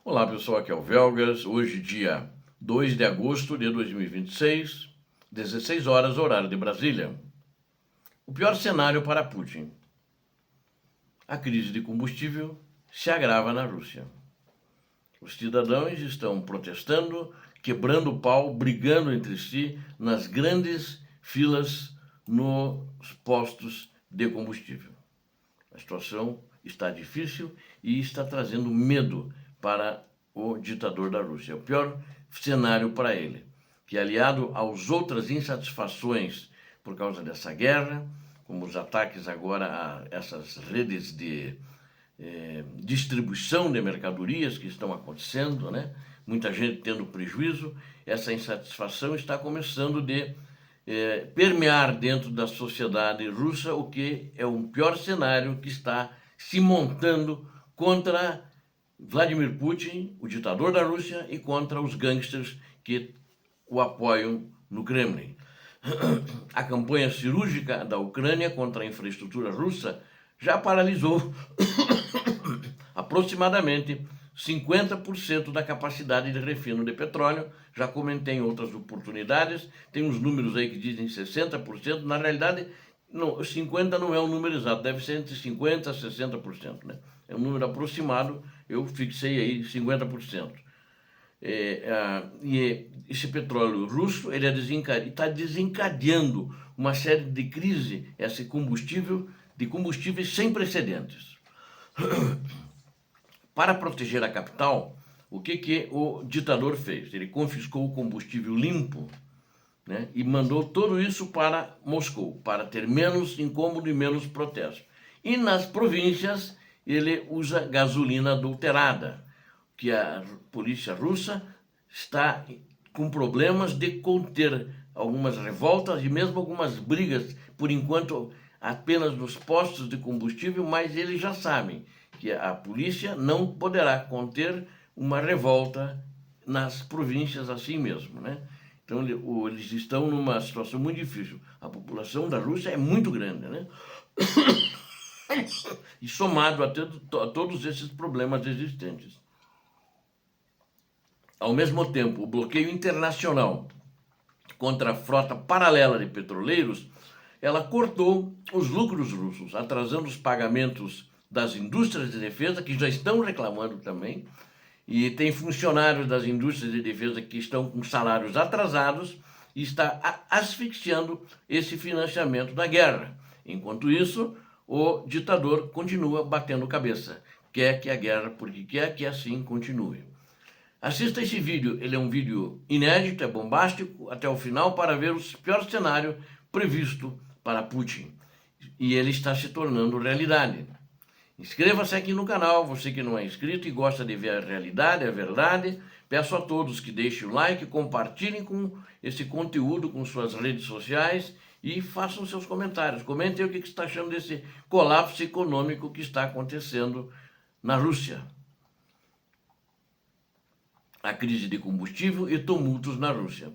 Olá pessoal, aqui é o Velgas, hoje dia 2 de agosto de 2026, 16 horas, horário de Brasília. O pior cenário para Putin. A crise de combustível se agrava na Rússia. Os cidadãos estão protestando, quebrando o pau, brigando entre si nas grandes filas nos postos de combustível. A situação está difícil e está trazendo medo para o ditador da Rússia. É o pior cenário para ele, que aliado às outras insatisfações por causa dessa guerra, como os ataques agora a essas redes de distribuição de mercadorias que estão acontecendo, né? Muita gente tendo prejuízo, essa insatisfação está começando de permear dentro da sociedade russa, o que é um pior cenário que está se montando contra Vladimir Putin, o ditador da Rússia, e contra os gangsters que o apoiam no Kremlin. A campanha cirúrgica da Ucrânia contra a infraestrutura russa já paralisou aproximadamente 50% da capacidade de refino de petróleo. Já comentei em outras oportunidades, tem uns números aí que dizem 60%, na realidade 50% não é um número exato, deve ser entre 50% a 60%, né? É um número aproximado, eu fixei aí 50%. E esse petróleo russo ele está desencadeando uma série de crise, esse combustível, de combustíveis sem precedentes. Para proteger a capital, o que o ditador fez? Ele confiscou o combustível limpo, né, e mandou tudo isso para Moscou, para ter menos incômodo e menos protesto. E nas províncias ele usa gasolina adulterada, que a polícia russa está com problemas de conter algumas revoltas e mesmo algumas brigas, por enquanto apenas nos postos de combustível, mas eles já sabem que a polícia não poderá conter uma revolta nas províncias assim mesmo, né? Então eles estão numa situação muito difícil. A população da Rússia é muito grande, né? E somado a todos esses problemas existentes. Ao mesmo tempo, o bloqueio internacional contra a frota paralela de petroleiros, ela cortou os lucros russos, atrasando os pagamentos das indústrias de defesa, que já estão reclamando também, e tem funcionários das indústrias de defesa que estão com salários atrasados e está asfixiando esse financiamento da guerra. Enquanto isso, o ditador continua batendo cabeça, quer que a guerra, porque quer que assim continue. Assista esse vídeo, ele é um vídeo inédito, é bombástico, até o final para ver o pior cenário previsto para Putin. E ele está se tornando realidade. Inscreva-se aqui no canal, você que não é inscrito e gosta de ver a realidade, a verdade. Peço a todos que deixem o like, compartilhem com esse conteúdo com suas redes sociais e façam seus comentários. Comentem o que você está achando desse colapso econômico que está acontecendo na Rússia. A crise de combustível e tumultos na Rússia.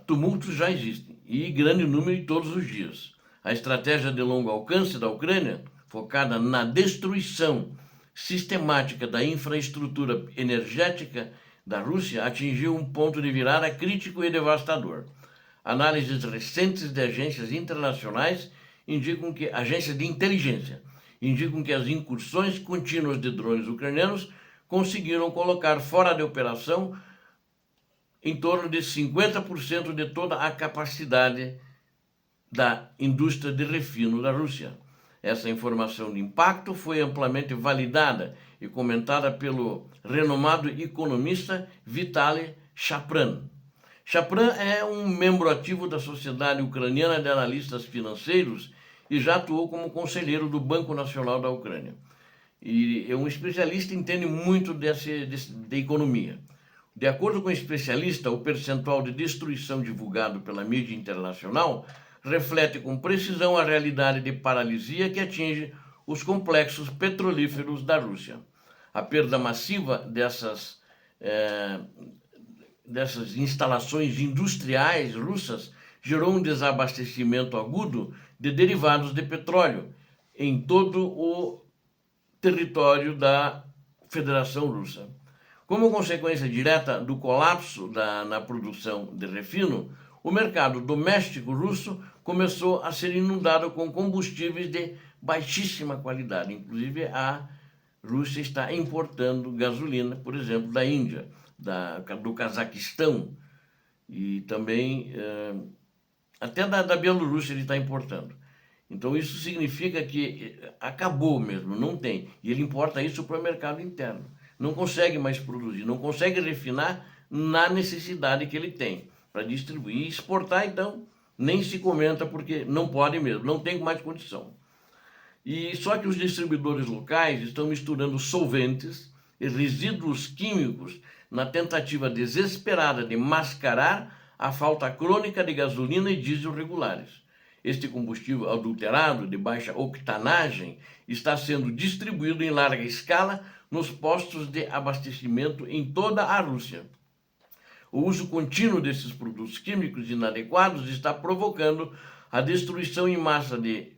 Tumultos já existem e grande número todos os dias. A estratégia de longo alcance da Ucrânia, focada na destruição sistemática da infraestrutura energética da Rússia, atingiu um ponto de virada crítico e devastador. Análises recentes de agências internacionais indicam que agências de inteligência indicam que as incursões contínuas de drones ucranianos conseguiram colocar fora de operação em torno de 50% de toda a capacidade da indústria de refino da Rússia. Essa informação de impacto foi amplamente validada e comentada pelo renomado economista Vitaly Shapran. Shapran é um membro ativo da Sociedade Ucraniana de Analistas Financeiros e já atuou como conselheiro do Banco Nacional da Ucrânia. E é um especialista, entende muito de economia. De acordo com o especialista, o percentual de destruição divulgado pela mídia internacional reflete com precisão a realidade de paralisia que atinge os complexos petrolíferos da Rússia. A perda massiva dessas instalações industriais russas gerou um desabastecimento agudo de derivados de petróleo em todo o território da Federação Russa. Como consequência direta do colapso na produção de refino, o mercado doméstico russo começou a ser inundado com combustíveis de baixíssima qualidade. Inclusive, a Rússia está importando gasolina, por exemplo, da Índia, do Cazaquistão e também até da Bielorrússia ele está importando. Então isso significa que acabou mesmo, não tem. E ele importa isso para o mercado interno. Não consegue mais produzir, não consegue refinar na necessidade que ele tem para distribuir. E exportar, então, nem se comenta porque não pode mesmo, não tem mais condição. E só que os distribuidores locais estão misturando solventes e resíduos químicos na tentativa desesperada de mascarar a falta crônica de gasolina e diesel regulares. Este combustível adulterado de baixa octanagem está sendo distribuído em larga escala nos postos de abastecimento em toda a Rússia. O uso contínuo desses produtos químicos inadequados está provocando a destruição em massa de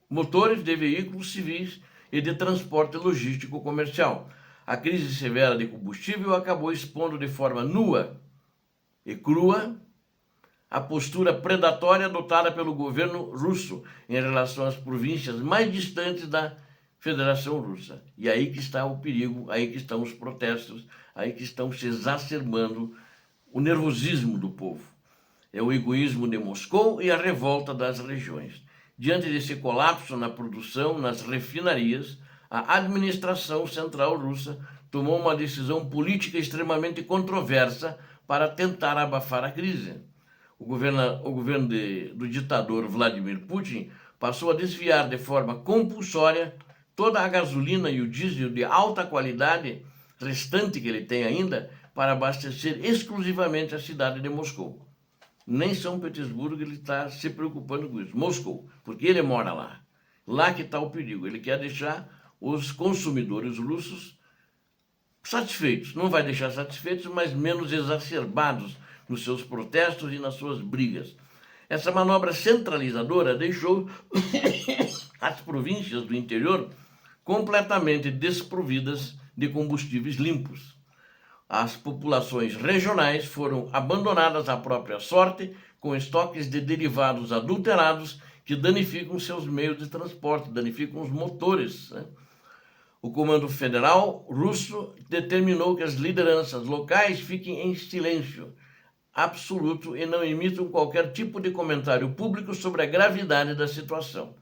motores de veículos civis e de transporte logístico comercial. A crise severa de combustível acabou expondo de forma nua e crua a postura predatória adotada pelo governo russo em relação às províncias mais distantes da Federação Russa. E aí que está o perigo, aí que estão os protestos, aí que estão se exacerbando o nervosismo do povo. É o egoísmo de Moscou e a revolta das regiões. Diante desse colapso na produção, nas refinarias, a administração central russa tomou uma decisão política extremamente controversa para tentar abafar a crise. O governo do ditador Vladimir Putin passou a desviar de forma compulsória toda a gasolina e o diesel de alta qualidade restante que ele tem ainda para abastecer exclusivamente a cidade de Moscou. Nem São Petersburgo ele está se preocupando com isso. Moscou, porque ele mora lá. Lá que está o perigo. Ele quer deixar os consumidores russos satisfeitos. Não vai deixar satisfeitos, mas menos exacerbados nos seus protestos e nas suas brigas. Essa manobra centralizadora deixou as províncias do interior completamente desprovidas de combustíveis limpos. As populações regionais foram abandonadas à própria sorte, com estoques de derivados adulterados que danificam seus meios de transporte, danificam os motores, né? O Comando Federal russo determinou que as lideranças locais fiquem em silêncio absoluto e não emitam qualquer tipo de comentário público sobre a gravidade da situação.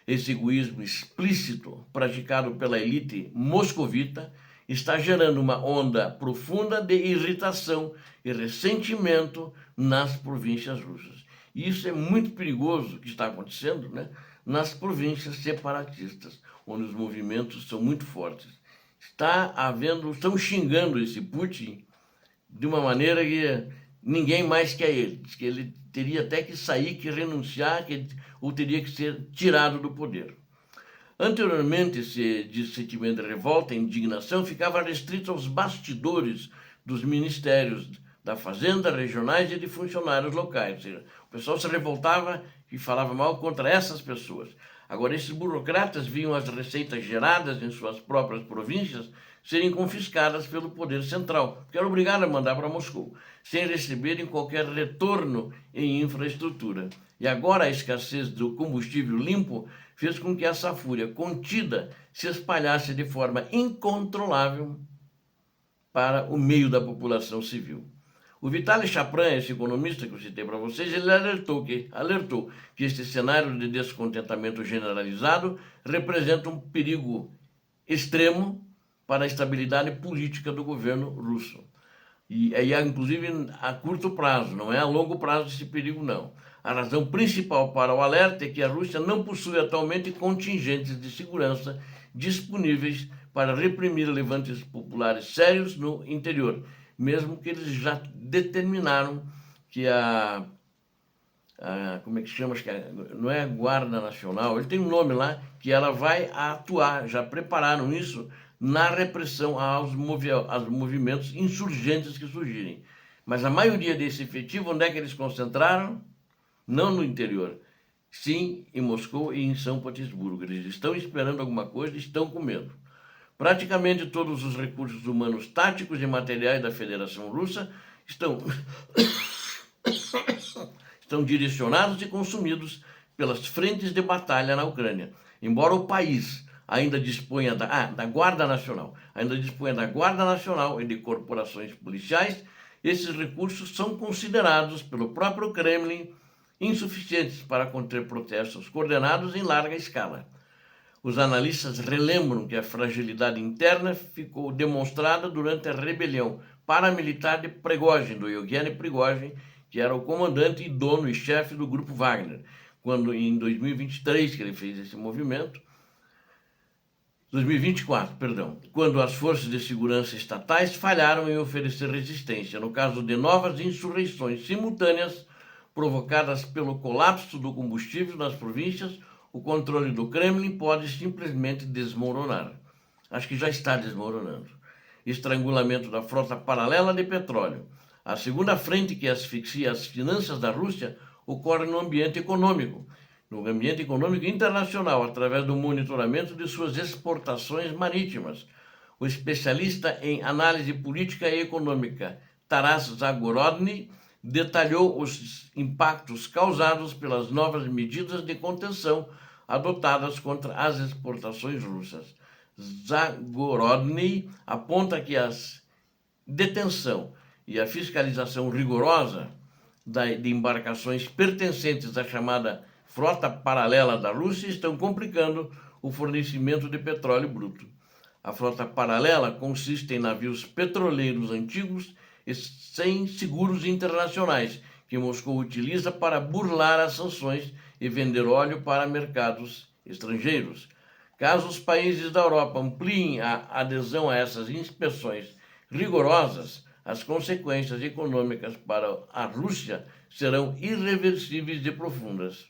Esse egoísmo explícito praticado pela elite moscovita está gerando uma onda profunda de irritação e ressentimento nas províncias russas. E isso é muito perigoso que está acontecendo, né? Nas províncias separatistas, onde os movimentos são muito fortes. Estão xingando esse Putin de uma maneira que ninguém mais quer ele. Diz que ele teria até que sair, que renunciar, ou teria que ser tirado do poder. Anteriormente, esse sentimento de revolta e indignação ficava restrito aos bastidores dos ministérios da Fazenda, regionais e de funcionários locais. Ou seja, o pessoal se revoltava e falava mal contra essas pessoas. Agora, esses burocratas viam as receitas geradas em suas próprias províncias serem confiscadas pelo poder central, que era obrigado a mandar para Moscou, sem receberem qualquer retorno em infraestrutura. E agora a escassez do combustível limpo fez com que essa fúria contida se espalhasse de forma incontrolável para o meio da população civil. O Vitaly Chapran, esse economista que eu citei para vocês, ele alertou que este cenário de descontentamento generalizado representa um perigo extremo para a estabilidade política do governo russo. E aí, inclusive, a curto prazo, não é a longo prazo esse perigo, não. A razão principal para o alerta é que a Rússia não possui atualmente contingentes de segurança disponíveis para reprimir levantes populares sérios no interior, mesmo que eles já determinaram que como é que chama? Acho que não é a Guarda Nacional, ele tem um nome lá, que ela vai atuar, já prepararam isso na repressão aos movimentos insurgentes que surgirem. Mas a maioria desse efetivo, onde é que eles concentraram? Não no interior, sim em Moscou e em São Petersburgo. Eles estão esperando alguma coisa, estão com medo. Praticamente todos os recursos humanos, táticos e materiais da Federação Russa estão direcionados e consumidos pelas frentes de batalha na Ucrânia. Embora o país ainda disponha da Guarda Nacional, e de corporações policiais, esses recursos são considerados pelo próprio Kremlin insuficientes para conter protestos coordenados em larga escala. Os analistas relembram que a fragilidade interna ficou demonstrada durante a rebelião paramilitar de Prigozhin, do Yevgeny Prigozhin, que era o comandante e dono e chefe do grupo Wagner, quando em 2023 que ele fez esse movimento, 2024, perdão, quando as forças de segurança estatais falharam em oferecer resistência, no caso de novas insurreições simultâneas provocadas pelo colapso do combustível nas províncias. O controle do Kremlin pode simplesmente desmoronar. Acho que já está desmoronando. Estrangulamento da frota paralela de petróleo. A segunda frente que asfixia as finanças da Rússia ocorre no ambiente econômico internacional, através do monitoramento de suas exportações marítimas. O especialista em análise política e econômica Taras Zagorodny detalhou os impactos causados pelas novas medidas de contenção adotadas contra as exportações russas. Zagorodny aponta que a detenção e a fiscalização rigorosa de embarcações pertencentes à chamada frota paralela da Rússia estão complicando o fornecimento de petróleo bruto. A frota paralela consiste em navios petroleiros antigos e sem seguros internacionais, que Moscou utiliza para burlar as sanções e vender óleo para mercados estrangeiros. Caso os países da Europa ampliem a adesão a essas inspeções rigorosas, as consequências econômicas para a Rússia serão irreversíveis e profundas.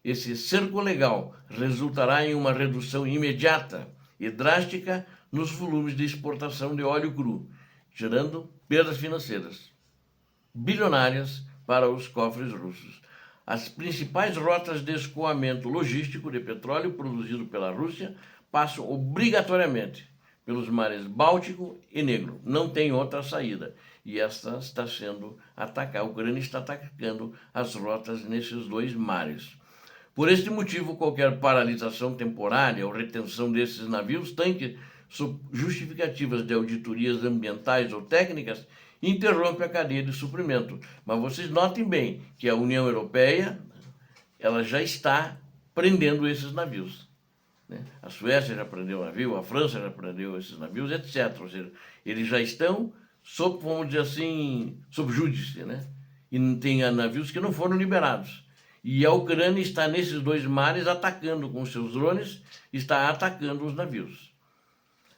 Esse cerco legal resultará em uma redução imediata e drástica nos volumes de exportação de óleo cru, gerando perdas financeiras bilionárias para os cofres russos. As principais rotas de escoamento logístico de petróleo produzido pela Rússia passam obrigatoriamente pelos mares Báltico e Negro. Não tem outra saída. E esta está sendo atacada. A Ucrânia está atacando as rotas nesses dois mares. Por este motivo, qualquer paralisação temporária ou retenção desses navios tanque, sob justificativas de auditorias ambientais ou técnicas, interrompe a cadeia de suprimento. Mas vocês notem bem que a União Europeia ela já está prendendo esses navios. A Suécia já prendeu o navio, a França já prendeu esses navios, etc. Ou seja, eles já estão sob, vamos dizer assim, sob júdice, né? E tem navios que não foram liberados. E a Ucrânia está nesses dois mares atacando com seus drones, está atacando os navios.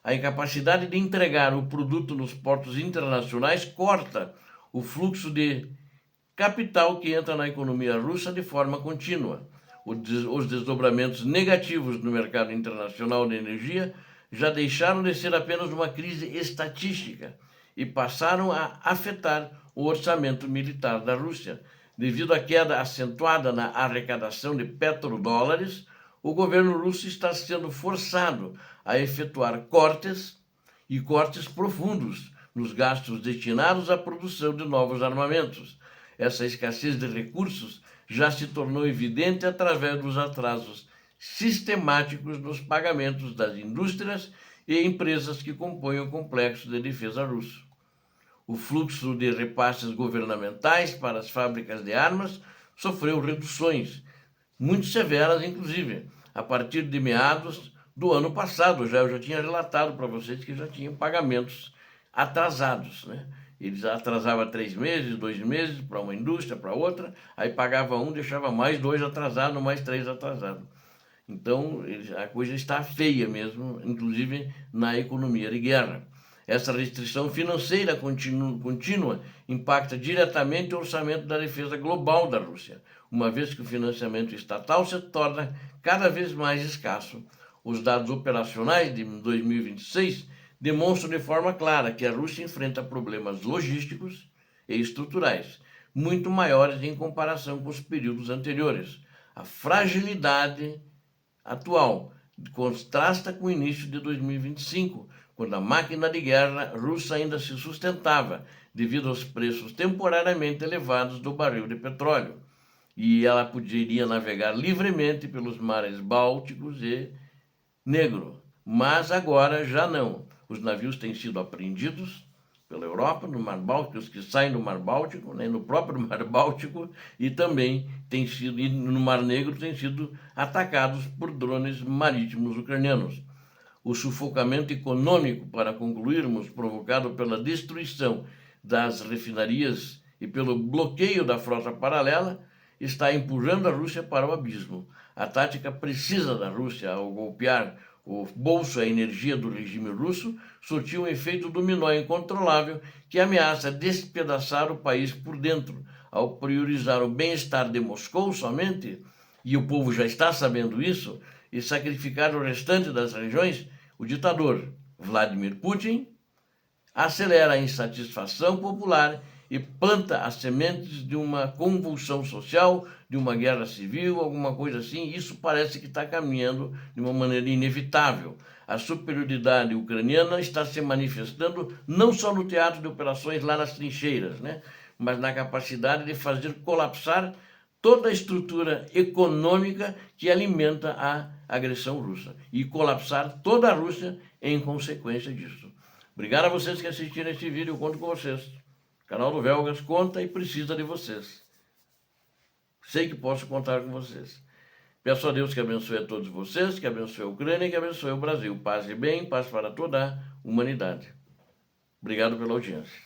A incapacidade de entregar o produto nos portos internacionais corta o fluxo de capital que entra na economia russa de forma contínua. Os desdobramentos negativos no mercado internacional de energia já deixaram de ser apenas uma crise estatística e passaram a afetar o orçamento militar da Rússia. Devido à queda acentuada na arrecadação de petrodólares, o governo russo está sendo forçado a efetuar cortes profundos nos gastos destinados à produção de novos armamentos. Essa escassez de recursos já se tornou evidente através dos atrasos sistemáticos nos pagamentos das indústrias e empresas que compõem o complexo de defesa russo. O fluxo de repasses governamentais para as fábricas de armas sofreu reduções, muito severas inclusive, a partir de meados do ano passado. Eu já tinha relatado para vocês que já tinham pagamentos atrasados, né? Eles atrasavam 3 meses, 2 meses para uma indústria, para outra, aí pagava um, deixava mais 2 atrasados, mais 3 atrasados. Então, a coisa está feia mesmo, inclusive na economia de guerra. Essa restrição financeira contínua impacta diretamente o orçamento da defesa global da Rússia, uma vez que o financiamento estatal se torna cada vez mais escasso. Os dados operacionais de 2026 demonstram de forma clara que a Rússia enfrenta problemas logísticos e estruturais muito maiores em comparação com os períodos anteriores. A fragilidade atual contrasta com o início de 2025, quando a máquina de guerra russa ainda se sustentava devido aos preços temporariamente elevados do barril de petróleo. E ela poderia navegar livremente pelos mares Bálticos e Negro. Mas agora já não. Os navios têm sido apreendidos pela Europa, no Mar Báltico, os que saem do Mar Báltico, né, no próprio Mar Báltico, e também tem sido, e no Mar Negro têm sido atacados por drones marítimos ucranianos. O sufocamento econômico, para concluirmos, provocado pela destruição das refinarias e pelo bloqueio da frota paralela, está empurrando a Rússia para o abismo. A tática precisa da Rússia ao golpear o bolso a energia do regime russo surtiu um efeito dominó incontrolável que ameaça despedaçar o país por dentro, ao priorizar o bem-estar de Moscou somente, e o povo já está sabendo isso, e sacrificar o restante das regiões. O ditador Vladimir Putin acelera a insatisfação popular e planta as sementes de uma convulsão social, de uma guerra civil, alguma coisa assim. Isso parece que está caminhando de uma maneira inevitável. A superioridade ucraniana está se manifestando não só no teatro de operações lá nas trincheiras, né, mas na capacidade de fazer colapsar toda a estrutura econômica que alimenta a agressão russa e colapsar toda a Rússia em consequência disso. Obrigado a vocês que assistiram este vídeo, eu conto com vocês. O canal do Velgas conta e precisa de vocês. Sei que posso contar com vocês. Peço a Deus que abençoe a todos vocês, que abençoe a Ucrânia e que abençoe o Brasil. Paz e bem, paz para toda a humanidade. Obrigado pela audiência.